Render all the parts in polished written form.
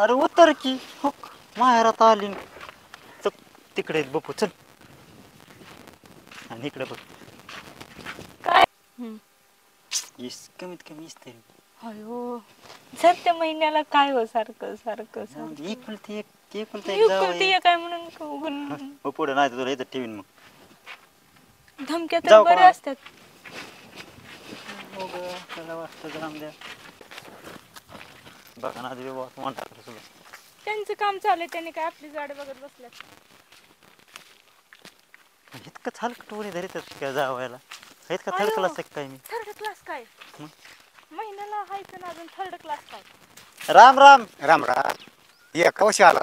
अरे उतर की हो माहेरात आली चल तिकडे बघू चल आणि इकडे बघ काय कमीत कमी तरी अयो सत्य महिन्याला काय हो सारखं सारखं सारखं एकुलती एक एकुलती एक काय म्हणून पुढे नाही तुला इथं ठेवीन मग धमक्या तर जाऊ बरे का? असतात. हो ग त्याला वाटतं राम द्या बघा ना आधी म्हणता सुद्धा त्यांचं काम चालू त्यांनी काय आपली झाड बघत बसल्यात. इतकं थलकटवणी धरीतात काय जावायला इतका अयो, थलकला असं काय मी थर्ड क्लास काय महिन्याला हायचं ना अजून थर्ड क्लास काय. राम राम राम राम ये कवशी आला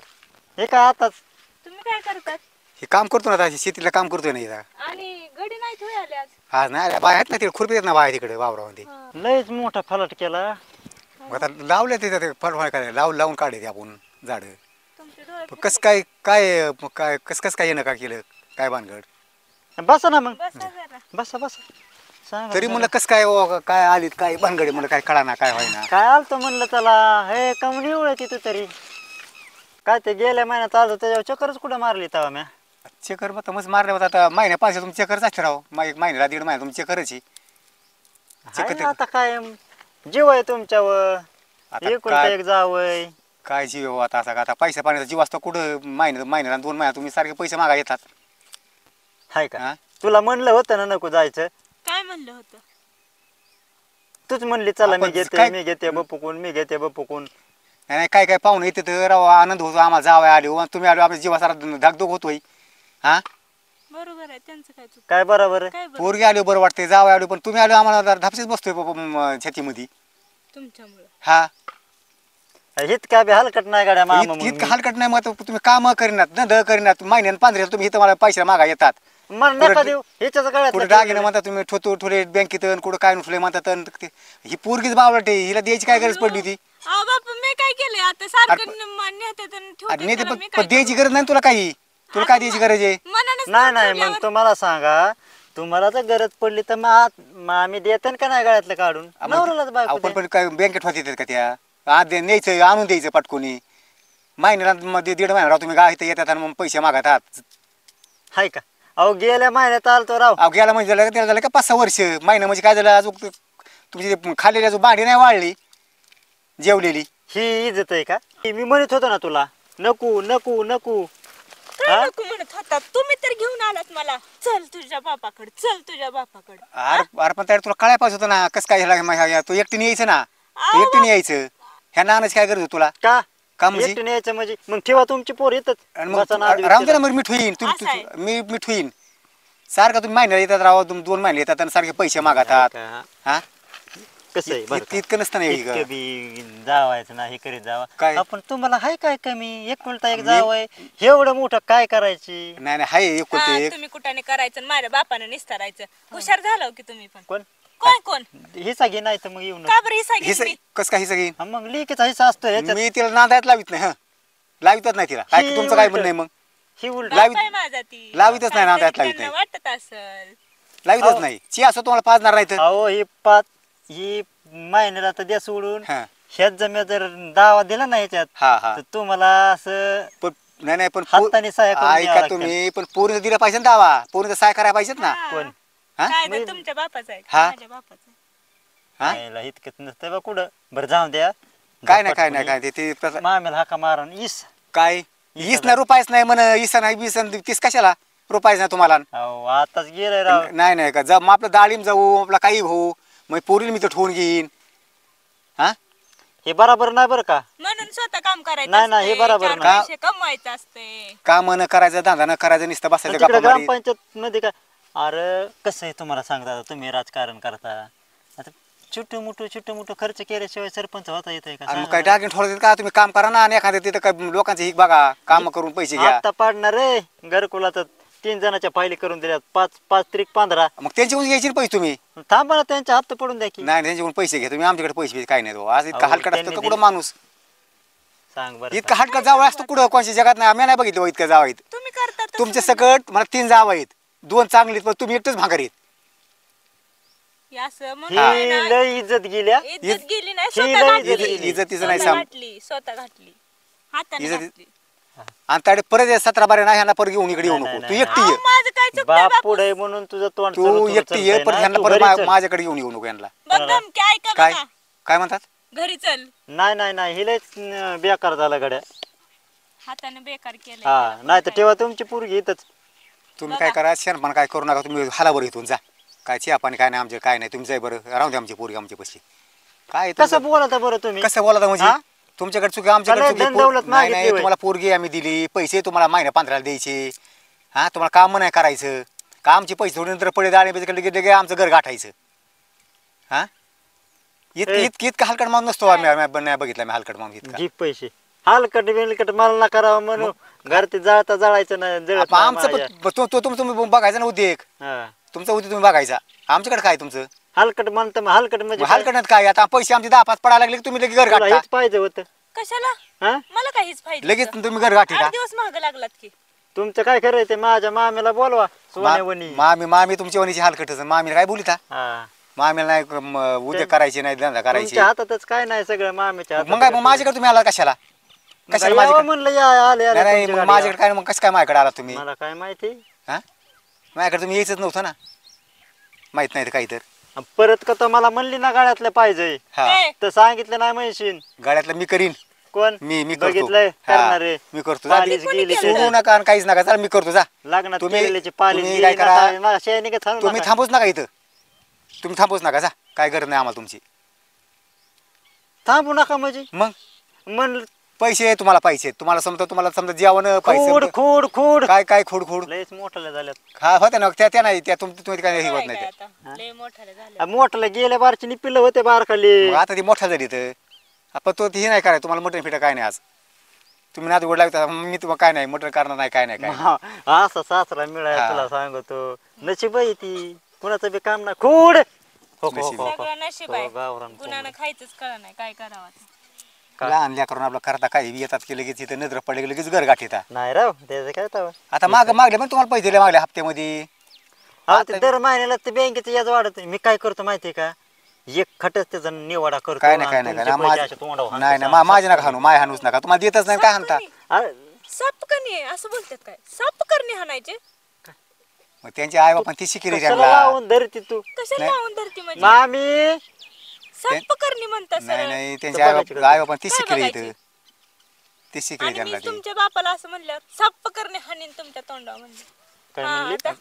हे काय आताच तुम्ही काय करतात हे काम करतो ना आता शेतीला काम करतोय ना इथं आणि गडी नाही ठेवले आले आज. आज नाही बाय आहेत ना तिकडे खुरपी आहेत ना बाय तिकडे वावरामध्ये लयच मोठा फलाट केला मग आता लावले तिथं ते फळफळ काय लावून काढले ते आपण झाड तुमचे डोळे कसं काय काय काय कसं काय येणं का केलं काय भानगड बसा ना मग बसा जरा. बसा बसा सांगा तरी जरा. म्हणलं कसं काय काय आलीत काय भानगडी म्हणलं काय कळा ना काय व्हायना काय आलतो म्हणलं त्याला हे कमी निवळ तिथं तरी काय ते गेल्या महिन्यात आलो त्याच्यावर चक्करच कुठं मारली तेव्हा म्या चेकर मग मस्त मारले होता आता महिन्या पाहिजे तुमची चेकरच असते राव मग एक महिन्याला दीड महिना तुमची चेकरच हाय ना आता काय जीव आहे तुमच्यावर आता एकुलता काय एक जावय काय जीव आता असा का आता पैसा पाण्याचा जीव असतो कुठं महिन्याला 2 महिना तुम्ही सारखे पैसे मागा येतात हाय का हा तुला म्हणलं होतं ना नको जायचं काय म्हणलं होतं. तूच म्हणली चला मी आपण घेते काय- मी घेते बपुकून मी घेते बपुकून नाही काय काय पाहुणे येते तर राव आनंद होतो आम्हाला जावं आलो तुम्ही आलो आपल्या जीवा सारा धाकधूक होतोय हा बरोबर आहे त्यांचं काय चुक काय बरोबर आहे काय बरं पोरगी आलो बरं वाटते जावं आलो पण तुम्ही आलो आम्हाला धापशीच बसतोय छातीमध्ये तुमच्यामुळं. हा इतका बी हलकट नाही गाड्या मामा इतकं हलकट नाही मग तुम्ही काम करीनात न द करीनात महिन्यानं 15 तुम्ही इथं मला पैसे मागा येतात मन नका देऊ ह्याच्याच कुठे डागिने म्हणतात तुम्ही ठोतो ठोले बँकेत कुठं काय नुसले म्हणतात ही पोरगीच बावळटे हिला द्यायची काय गरज पडली होती अहो बापा मी काय केलंय आता सारखं नेतात आणि ठेवतात अरे नाही ते त्याला मी पण काय द्यायची गरज नाही तुला काही तुला काय द्यायची गरज आहे करू? मनानेच नाही नाही मग ठेवल्यावर. तुम्हाला सांगा तुम्हाला जर गरज पडली तर मग आम्ही देते का नाही गळ्यातलं काढून नवऱ्यालाच बायको आपण द्या. पण काय बँकेत होते का त्या आज न्यायचं आणून द्यायचं पटकोनी महिन्याला मध्ये 1.5 महिना राव तुम्ही गाय इथं येतात आणि मग पैसे मागतात हाय का अहो गेल्या महिन्यात आलतो राव अहो गेला म्हणजे झालं का त्याला झालं का 5-6 वर्ष महिना म्हणजे काय झालं अजून तुमची खाल्लेली अजून भांडी नाही वाढली जेवलेली ही इज्जत आहे का मी म्हणत होतो ना तुला नको नको नको काय हा? नको म्हणत होता तुम्ही तर घेऊन आलात मला चल तुझ्या बापाकडे चल तुझ्या बापाकडे. अरे पण त्याला तुला कळाय पाहिजे होतं ना कसं काय ह्याला तू एकटीने यायचं ना तू एकटीने यायचं ह्या नानाची काय गरज होती तुला का का म्हणजे एकटून यायचं म्हणजे मग ठेवा तुमची पोर येतच आणि मग बसा ना आधी राहून दे ना विचारा. मग मीठ होईन असं आहे. मी मीठ होईन सारखं तुम्ही महिन्याला येतात राव तुम्ही 2 महिने येतात आणि सारखे पैसे मागतात का? हा कसं आहे बरं का? इतकं नसतं ना हे इतकं ग. बी जावायचं ना हे करीत जावा काय? आपण तुम्हाला हाय काय कमी एक मिळता एक जावय एवढं मोठं काय करायची नाही नाही हाय हा, एकुलते एक तुम्ही कुठाने करायचं आणि माझ्या बापानं निस्तारायचं हुशार झालं की तुम्ही पण. कोण कोण कोण हिसा घे नाही तर मग येऊ का बरं हिस्सा हिस घेईन मी? कसं काय हिसं घेईन मग लिकीचा हिस्सा असतो ह्याच्यात मी तिला नांदायत लावित नाही हा लावितच नाही तिला काय ही तुमचं काय उलट. म्हणणं आहे मग ही उलट बाप लावीत- आहे माझा ती लावीतच नाही ना, त्यात काहीतरी लावीत त्यांना नाही. वाटत असल. लावितच अहो. नाही ची असं तुम्हाला पाजणार नाही तर अहो ही महिन्याला तर द्या सोडून हा ह्यात जर जर दावा दिला ना ह्याच्यात हा हा तर तुम्हाला असं पण नाही नाही पण हाताने सहाय्य करून द्यावं ऐका लागतं. तुम्ही पण पोरीनं दिला पाहिजे ना दावा पोरीनं सहाय करायला पाहिजेत ना हा. कोण? हा? काय ते मी- तुमच्या बापाचं आहे हा? माझ्या बापाचं आहे. हा? यायला इतकंच नसतं बा कुठं बरं जाऊन द्या काय नाही काय नाही काय ते मामेला हाका मारा इस काय वीस ना रुपयाच नाही म्हण वीस नाही 20 30 कशाला रुपयाच नाही तुम्हाला अहो आताच गेलाय राव नाही नाही का जा मग आपलं डाळिंब जाऊ आपला काही होऊ मग पोरीला मी तर ठेवून घेईन हा हे बरोबर नाही बरं का म्हणून स्वतः काम करायचं नाही, नाही, हे असतंय, बरोबर 4 नाही. पैसे कमवायचं असते. काम न करायचं धंदा न करायचं नुसतं बसायचं तिकडे गप्पा मारीत. ग्रामपंचायत मध्ये काय अरे कसं आहे तुम्हाला सांगता तुम्ही राजकारण करता आता छोटू मोठं खर्च केल्याशिवाय सरपंच होता येतंय का आणि मग सांगा काय बरं. टाकीन ठोरत का तुम्ही काम करा ना आणि एखाद्या तिथं काय लोकांचं हिक बघा काम करून पैसे घ्या आता पाडणार रे घरकुलात 3 जणांच्या फायली करून दिल्यात 5 त्रिक 15 मग त्यांच्याकडून घ्यायचे ना पैसे तुम्ही थांबा ना त्यांच्या हप्ता पडून द्या की नाही त्यांच्याकडून पैसे घ्या तुम्ही आमच्याकडे पैसे काय नाही तो आज इतका अहो, हलकट असतो त्यांनी का कुठं दिले. माणूस सांग बरं इतका हलकट जावं असतो कुठं कोणत्या जगात नाही आम्ही नाही बघितलं हो इतकं जावं आहेत तुम्ही करता तसं तुमचे म्हणलं. सकट मला 3 जावं आहेत 2 चांगले आहेत पण तुम्ही एकटंच भांगर आहेत हे असं म्हणून हा. आहे ही ना, लय इज्जत गेल्या इज्जत गेली नाही ही स्वतः लय घातली. इज्जत गेली. इज्जतीचं स्वतः नाही साम घातली स्वतः घातली हाताने इज्जत- घातली. आणि त्याकडे परत 17-12 नाही ह्यांना परत घेऊन इकडे येऊ नाही, नको. तू नाही, एकटी अहो, ये, माझं काय चुकतंय बाप बापू? पुढे म्हणून तुझं तोंड तू चलू- चलू एकटी ये, चालतंय परत ना, ह्यांना तू परत घरी चल. माझ्याकडे येऊन येऊ नको यांना. बघ धमकी ऐका काय बघा. काय म्हणतात? घरी चल. नाही नाही नाही हि लयच बेकार झाला गड्या. हाताने बेकार केलंय. हा नाही तर तेव्हा तुमची पोरगी इथंच. तुम्ही काय करा, शहाणपण काय करू नका. तुम्ही हाला बरं इथून जा. काय चिया पाणी काय नाही आमचे, काय नाही. तुम्ही जाय बरं, राहू द्या आमची पोरगी आमच्या पशी. काय कसं बोलता बरं तुम्ही? कसं बोलाता म्हणजे? हा? तुमच्याकडे चुकी, आमच्याकडे त्याला चुकी. धन-दौलत नाही मागितली नाही, होय. तुम्हाला पोरगी आम्ही दिली, पैसे तुम्हाला महिन्या 15 द्यायचे. हा, तुम्हाला काम नाही करायचं का? आमचे पैसे थोडे नंतर पडे दाणे लगे आमचं घर गाठायचं. हा, इतकं ए. इतकं इतकं हलकट माणूस नसतो आम्ही. नाही बघितला मी हलकट माणूस इतका. जी पैसे हलकट बिलकट मला ना करावं म्हणून घरती जाळता जाळायचं नाही, जळत नाही आमचं माझ्या. तो तो तुम्ही बघायचा ना उद्योग. हा. तुमचा उद्योग तुम्ही बघायचा. आमच्याकडे काय तुमचं हलकट म्हणतं मग हलकट म्हणजे काय? हलकट काय? आता पैसे आमचे 10-5 पडायला लागले की तुम्ही लगेच घर तुला गाठता. हेच पाहिजे होतं. कशाला? हा मला काहीच फायदा लगेच तुम्ही घर गाठी का? 8 दिवस महाग लागलात की. तुमचं काय करायचं माझ्या मामीला बोलवा सोन्यावणी. मामी तुमच्या वणीची हलकटच. मामीला काय बोलिता? हा मामीला नाही उद्योग करायचे नाही, धंदा करायचे. तुमच्या हातातच काय नाही सगळं मामीच्या हातात. मग काय, मग माझ्याकडे तुम्ही आला कशाला? कशाला यावं माझ्याकडे? म्हणलं या आले आले नाही तुमच्या मग माझ्याकडे गाडीवर. काय, मग कसं काय माझ्याकडे आला तुम्ही? मला काय माहिती. हा, माझ्याकडे तुम्ही यायचंच नव्हतं ना. माहित नाही तर काही तर. परत का तर मला म्हणली ना गाड्यातलं पाहिजे हा, ए, तर सांगितलं नाही म्हणशील. गाड्यातलं मी करीन. कोण मी करतो. बघितलंय हा, करणारे. मी करतो. जा, पालीच कोणी गेली केलं? त्याच्यात. सोडू नका आणि काहीच नका. चला मी करतो. जा लग्नात तुम्ही- केलेल्याची पालीच तुम्ही गेली काय ना, करा? काय मला शेणीकच हाणू तुम्ही नका. थांबूच नका इथं. तुम्ही थांबूच नका. जा, काय गरज नाही आम्हाला तुमची. थांबू नका म्हणजे मग म्हणलं पैसे तुम्हाला पाहिजे. तुम्हाला समजा जेवण खोड पैसे खोड खोड काय काय खोड खोड. लयच मोठं झाल्यात. हा होत्या ना त्या नाही त्या तुम्ही काय हे होत काय नाही काय त्या. आता? लय मोठाले झाले. मोठलं गेल्या बारची निपिलं होते बारखाली. मग आता ती मोठा झाली तर आपण तो हे नाही करायचं. तुम्हाला मटण फिटा काय नाही आज. तुम्ही नाद गोड लागता. मी तुम्हाला काय नाही मटण करणार नाही, काय नाही काय नाही. असा सासरा मिळाला हा. तुला सांगतो. नशीब आहे ती कुणाचं बी काम नाही. खोड हो, हो, नशीब. हो, हो. सगळं नशीब आहे. हो, गावरान गुणानं खायचंच कळलं नाही काय करावं आता. काय? लहान लेकरून आपलं करता काय येतात की लगेच इथं नजर पडले की लगेच घर गाठ येतात. नाही राव त्याचं काय तवा. आता मागले पण तुम्हाला पैसे दिले मागल्या हप्त्यामध्ये. अहो, ते आता- दर महिन्याला ते बँकेचं याच वाढत. मी काय करतो माहितीये का, एक खटच त्याचा निवाडा करतो काय नाही आणि काय नाही तुमचे काय पैसे माझं असे तोंडावर हाणतो. नाही नाही माझे नका हाणू. माय हाणूच नका. तुम्हाला देतच नाही काय हाणता. अरे, साप करणे असं बोलतात काय? साप करणे हाणायचे? मग त्यांचे आई बापा ती शिकेली कशाला त्यांना. लावून धरती तू कशाला नाही. लावून धरती म्हणजे? मामी. साप करणे म्हणतात नाही सरळ. नाही तर त्यांचे बघायची का? आई बापा ती काय शिकेली बघायची? इथं. ती शिकेली आणि त्यांना मी ती. तुमच्या बापाला असं म्हणल्यावर साप करणे हाणीन तुमच्या तोंडावर म्हणजे. काय हा, म्हणली? आता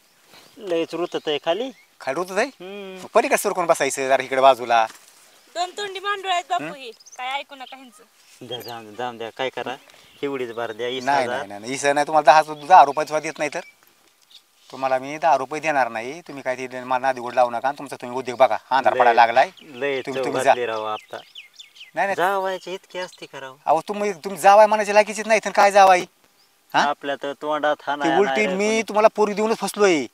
लयच रुतत आहे खाली. खाड होत आहे. हम्म. पलीकडे सरकून बसायचं जरा इकडे बाजूला. 2 तोंडी मांडूळ आहेत बापू ही. काय ऐकू नका ह्यांचं. द्या जाऊन द्या काय करा एवढीच बार द्या 20,000. नाही नाही नाही इसं नाही. तुम्हाला 10 रुपये सुद्धा देत नाही तर तुम्हाला मी 10 रुपये देणार नाही. तुम्ही काय ते मला नादी गोड लावू नका. आणि तुमचा तुम्ही उद्योग बघा. अंधार पडायला लागलाय. लय तुम्ही चव जा. घातली राव आता. नाही नाही जावायचे इतके असते करावं. अहो तुम्ही जावाय म्हणायचे लायकीचीच नाही तर काय जावाई. हा? आपल्या तर तोंडात ती हाणाया उलटी नाही रे मी कोणी. तुम्हाला पोरी देऊनच फसलोय.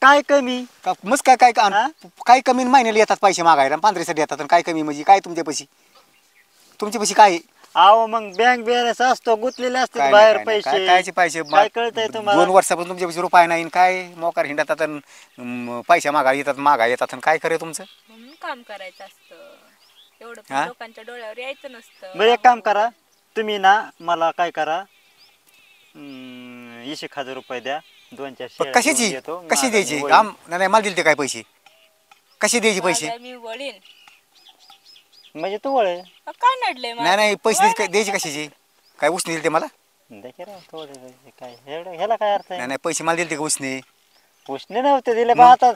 काय कमी. मग काय काय हा? काय कमी महिन्याला येतात पैसे मागायला. 15साठी येतात आणि काय कमी म्हणजे काय तुमच्या पैसे काय आहे? अहो मग बँक बॅलन्स असतो गुतलेले असते काय बाहेर नाही, काय नाही. पैसे. कायचे पैसे काय कळतंय तुम्हाला? 2 वर्षापासून तुमच्या पैसे रुपये नाही. काय मोकार हिंडतात आणि पैसे मागा येतात आणि काय करे तुमचं. म्हणून काम करायचं असतं. एवढं पण हा? लोकांच्या डोळ्यावर यायचं नसतं. बरं एक काम करा तुम्ही ना मला काय करा 20,000 रुपये द्या 2-4 शेळ्या कशाची घेऊन देतो. कशी माझा द्यायची? मी वळीन. नाही मला दिले ते काय पैसे कसे द्यायचे पैसे. माझा मी वळीन. म्हणजे तू वळ काय नडलंय नाही नाही पैसे द्यायचे कशाचे काय उसने दिले ते मला. देखील थोडे पैसे काय एवढं ह्याला काय अर्थ नाही आहे. नाही पैसे मला दिले ते का उसने. पुष्णे नव्हते दिले बा आता.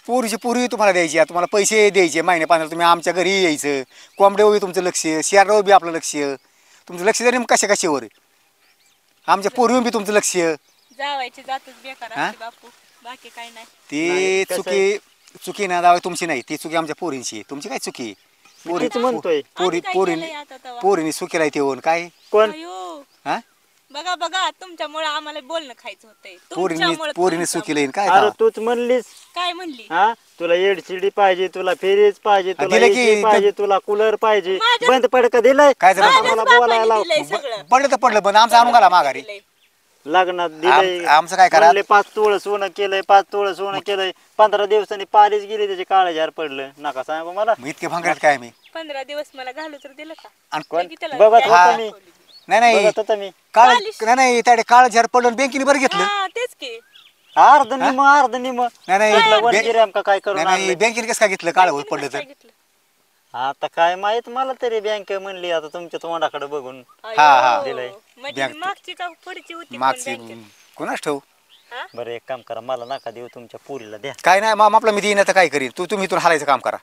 पूर्वी तुम्हाला द्यायची तुम्हाला पैसे द्यायचे महिने 15 तुम्ही आमच्या घरी यायचं. कोंबड्यावर बी तुमचं लक्ष शेअरवर बी आपलं लक्ष. तुमचं लक्ष जरी कशावर आमच्या पूर्वी बी तुमचं लक्ष. जावायची जातच बेकार हा? असते बापू. बाकी काय नाही. ती कसं चुकी ना दावा तुमची नाही. ती चुकी आमच्या पोरींची. तुमची काय चुकी. तीच म्हणतोय. आम्ही काय केलंय आता तेव्हा? पोरीने चुकीला येऊन काय कोण अयो, हा बघा बघा तुमच्यामुळे आम्हाला बोलणं खायचं होतंय. पोरीने तुमच्यामुळं. चुकीला येईन काय अरे तूच म्हणलीस काय म्हणली? हा तुला एडसीडी पाहिजे तुला फ्रीज पाहिजे तुला दिलं की AC पाहिजे तुला कूलर पाहिजे माझ्या- बंद पडक दिलंय. काय झालं? आता माझ्याच मला बापाने बोलायला लाव. दिलंय सगळं. पडलं तर पडलं पण आमचं आणून घाला माघारी. दिलंय. लग्नात दिलंय आमचं काय करा? म्हणले 5 तोळ सोनं केलंय 5 तोळ सोनं केलंय 15 दिवसांनी पालीच गेली त्याचे काळजार पडलं नका सांगू मला. मग इतके भांगड्यात काय मी 15 दिवस मला घालू तर दिलं का? आणि कोण? की त्याला बघत गॅस होता मी. दाखवली. नाही नाही बघत होता मी काळ चालीस. नाही नाही त्याकडे काळ झर पडलं बँकेने बरं घेतलं हा तेच की अर्ध निम नाही नाही कुठला बँक- वनगिराम का काय करून नाही नाही आणलंय? बँकेने कसं काय घेतलं काळ बँकेने पडलं कसं तर काय घेतलं? आता काय माहित मला तरी बँक म्हणली आता तुमच्या तोंडाकडे बघून हा. अयो, दिलंय. म्हणजे बँक- मी मागची का पुढची होती पण मागची बँकेत? कोणाच ठेवू हा? बरं एक काम करा मला नका देऊ तुमच्या पुरीला द्या काय नाही मग आपला मी देईन आता काय करीन तुम्ही इथून हालायचं काम करा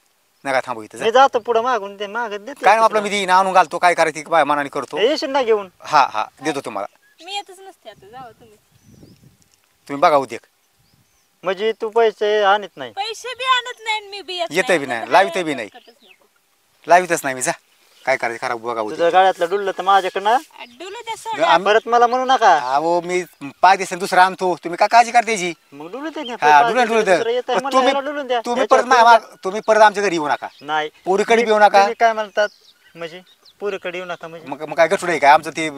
नका थांबू इथं जा. मी जातो पुढे मागून ते मागत देते काय नाही आपला मी देईन आणून घालतो काय करायचं ते बाय मनाने करतो येशील ना घेऊन हा हा देतो तुम्हाला मी येतच नसते आता जावं तुम्ही. तुम्ही बघा उद्या म्हणजे तू पैसे आणत नाही पैसे बी आणत नाही आणि मी बी येत येतंय बी नाही, मग लावितंय हाय, बी नाही. कटकटच नको. लावितच नाही मी जा काय करायचं खराब बघा तुझं उद्या गाड्यातलं डुललं तर माझ्याकडनं डुलू द्या सोडा. आम्ही- परत मला म्हणू नका अहो मी 5 दिवसांनी दुसरा आणतो तुम्ही काय काळजी करते याची मग डुलू दे ना. हा पाच डुलून दिवसाला दुसरं येतंय पण म्हणलं, ह्याला डुलून द्या. तुम्ही ह्याच्यावर परत तुम्ही परत आमच्या घरी येऊ नका नाही पोरीकडे मी- बी येऊ नका. तुम्ही काय म्हणतात म्हणजे पुरीकडे येऊ नका म्हणजे मग काय गठुड आहे काय आमचं ते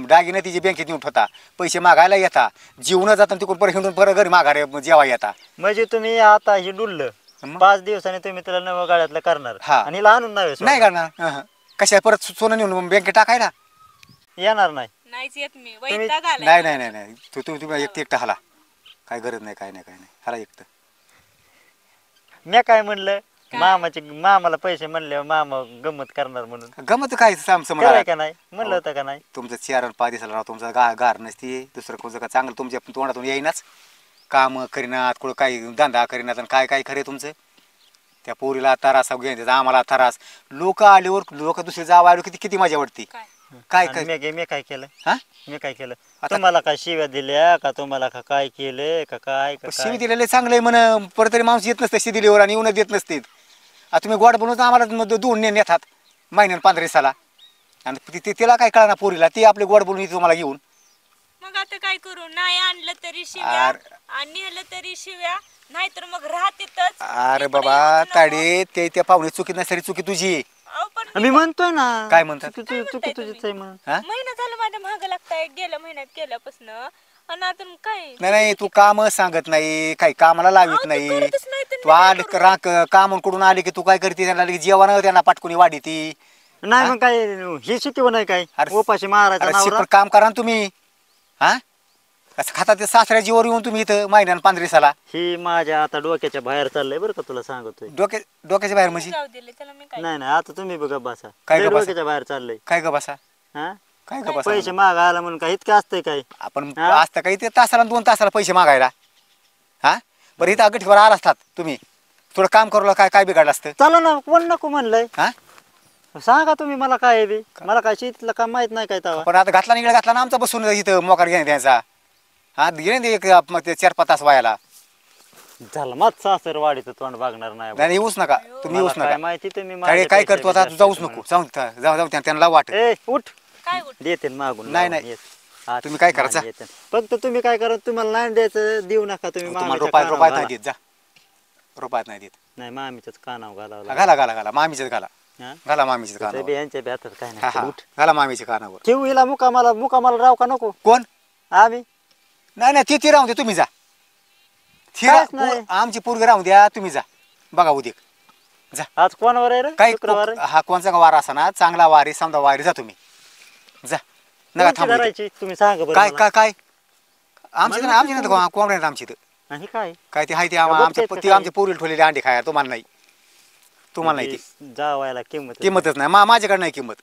दागिने तिची बँकेत येऊन ठेवता पैसे मागायला येता जीवन जाता तिकडून परत हिंडून परत घरी माघारे जेव्हा येता म्हणजे तुम्ही आता हे डुललं मग? 5 दिवसांनी तुम्ही त्याला नवं गाड्यातलं करणार हा. आणि हिला आणून नाही करणार कशा परत सोनं नेऊन बँकेत टाकायला येणार नाही नाहीच येत मी वैताग आलाय. नाही नाही नाही नाही तुम्ही एकटं हाला काय गरज नाही काय नाही हाला एकटं मी काय म्हणलं मामाला पैसे म्हणले मामा गंमत करणार म्हणून गमत काय आमचं कराय मला का नाही म्हणलं होतं का नाही तुमचं 4 आणि 5 दिवसाला राव तुमचं गार नसते दुसरं कोणतं का चांगलं तुमच्या तोंडातून येईनाच काम करीनात कुठं काही धंदा करीनात आणि काय काय खरे तुमचं त्या पोरीला तरास घेण्याचा आम्हाला तरास लोक आल्यावर लोक दुसरे जावं आलो किती किती मजा वाटते काय? काय आणि काय मी काय केलं हा मी काय केलं आता- तुम्हाला काय शिव्या दिल्या का तुम्हाला का काय केलं का काय का शिवी काय दिलेले चांगलं आहे म्हण परत तरी माणूस येत नसते दिलीवर आणि येऊन देत नसते आता तुम्ही गोड बनवून आम्हाला दोन नेतात महिन्यात 15 दिवसाला आणि तिला काय कळणार पोरीला ती आपले गोड बोलून येते तुम्हाला घेऊन मग आता काय करू नाही आणलं तरी शिव्या अरे- आणि नेलं तरी शिव्या नाहीतर मग राहतेतच. अरे इकडे बाबा येऊच नको. ताडे ते त्या पाहुणे चुकीत नाही सरी चुकी तुझी आहे. अहो, पण मी म्हणतोय ना काय म्हणतात? चुकी काय म्हणताय तुझीच तुम्ही? आहे म्हणून हा महिना झाला माझ्या महाग लागताय गेल्या महिन्यात केल्यापासून आणि आता काय नाही नाही तू काम सांगत नाही काही कामाला लावित अहो, ते नाही करतच नाही तर तू मी काय आली करू? कामाकडून आली की तू काय करते त्यांना लगेच जेवण त्यांना पाटकुनी वाढी ती नाही मग काय हे शिकव नाही काय अरे- उपाशी मारायचा अरे नवरा शिकून काम करा ना तुम्ही हा कसं खाता ते सासऱ्या जीवर येऊन तुम्ही इथं महिन्यानं 15 दिवसाला ही माझ्या आता डोक्याच्या बाहेर चाललंय बरं का तुला सांगतोय डोक्याच्या बाहेर म्हणजे जाऊ दिले त्याला मी काय नाही नाही आता तुम्ही बघा बसा काय लय गं बसा? डोक्याच्या बाहेर चाललंय काय ग बसा हा काय ग बसा पैसे मागायला म्हणून काय इतकं असतंय काय आपण हा? असतं काही ते तासाला 2 तासाला पैसे मागायला हा बरं इथं गठीवर आला असतात तुम्ही थोडं काम करू काय काय बिघडलं असतं चला ना कोण नको म्हणलंय हा सांगा तुम्ही मला काय आहे बे मला काय शेतीतलं काम माहित नाही काय तवा पण आता घातला निघाला घातला ना आमचा बसून इथं मोकार घेणे द्यायचा हा घेणे दे मग ते 4-5 तास व्हायला झालं मग सासर वाढीचं तोंड बघणार नाही नाही येऊच नका तुम्ही येऊच मला काय नका माहिती तुम्ही काय माझे काय पैसे करतो आता जास्त जाऊच आहेत नको जाऊ त्यांना वाट म्हणून. ए उठ काय उठ देते ना मागून नाही, लावून, नाही. येत. हा, तुम्ही काय करायचं? नाही, येते. फक्त तुम्ही काय करा तुम्हाला नाही द्यायचं देऊ नका तुम्ही तुम्हाला मामीच्या रुपयात कानावर नाही घाला. देत जा रुपयात नाही देत नाही मामीच्याच कानावर घालावं घाला मामीचेच घाला हा? घाला मामीचेच ते बी कानावर यांच्या बी हातात काय हा नाही हा उठ घाला मामीच्या कानावर ठेवू हिला मुकामाला राव का नको कोण आम्ही नाही नाही ती राहून दे तुम्ही जा काहीच नाही. आमची पोरगी राहून द्या तुम्ही जा बघा उद्या जा आज कोणावर आहे रे काही शुक्रवार आहे? हा कोणचा वार असा ना चांगला वारी समजा वारी जा तुम्ही जा नका कोणची थांबू इथं. धरायची तुम्ही सांगा बरं काय मला. काय काय आमची मला आमची नाही कोंबड्या आहेत आमची इथं आणि काय काय ते हाय ते का आमच्या बघतायत का ती काय? आमच्या पोरीला ठेवलेले अंडे खाया तुम्हाला नाही तुम्हाला नाही ती जावायला किंमत आहे. किंमतच नाही माझ्याकडे नाही किंमत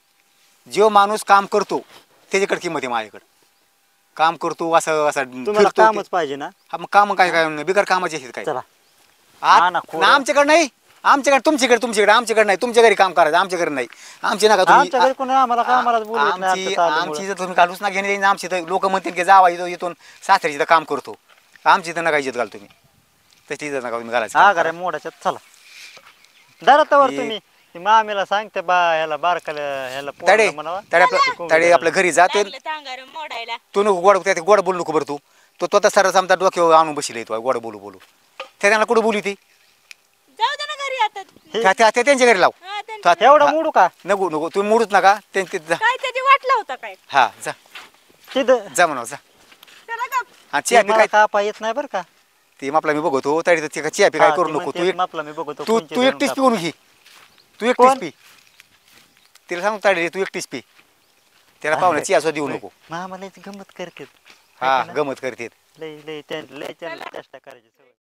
जो माणूस काम करतो त्याच्याकडे किंमत आहे माझ्याकडे काम करतो असं असं तुम्हाला फिरतो कामच ते- पाहिजे ना हा, मग काम काय काय बिगर कामाचे आहेत काय चला आ- ना, खोडं. ना, आमच्याकडे नाही आमच्याकडे तुमच्याकडे आमच्याकडे नाही तुमच्या घरी काम करायचं आमच्याकडे नाही आमची नका तुम्ही आमच्या घरी कोणी आम्हाला कामाला बोलवत नाही आमची आता चालू आमची जर तुम्ही घालूच ना घेणे आमची तर लोक म्हणतील की जावा इथं इथून सासऱ्याची इथं काम करतो आमची इथं नका इज्जत घाल तुम्ही तशी इथं नका तुम्ही घालायचं हा काम घरा करा. मोडाच्यात चला धरा हे- तुम्ही ती मामीला सांगते बा ह्याला बारकाला ह्याला तडे पोराला म्हणावा तडे आपल्या घरी जा ते लागलं टांगार मोडायला तू नको गोड बोलू नको बरं तू तो तर आमचा डोक्यावर आणून बसले तो गोड बोलू त्यांना कुठं बोली ती जाऊ दे ना घरी आता त्यांच्या घरी लाव हा, त्यांच्या त्या- एवढं हा. मोडू का नको तुम्ही मोडूच नका जा काय त्याची वाटला होता काय हा जा तिथं जा म्हणा जा चला गप. हा ते चिया पी मला काय कापा येत नाही बरं का ती आपला मी बघतो तरी चिया पी काय हा, करू ती नको म्हणते, तू मापला मी बघतो तू कोणची तू धरून एकटीच कापा. पिऊन घे तू कोण? एकटीच पी तिला सांगू ताडे तू एकटीच पी त्याला पाहुण्याची असं देऊ नको. मामाला गंमत करतात हा गमत करते. लय लय लय त्यांना चेष्टा करायची सवय.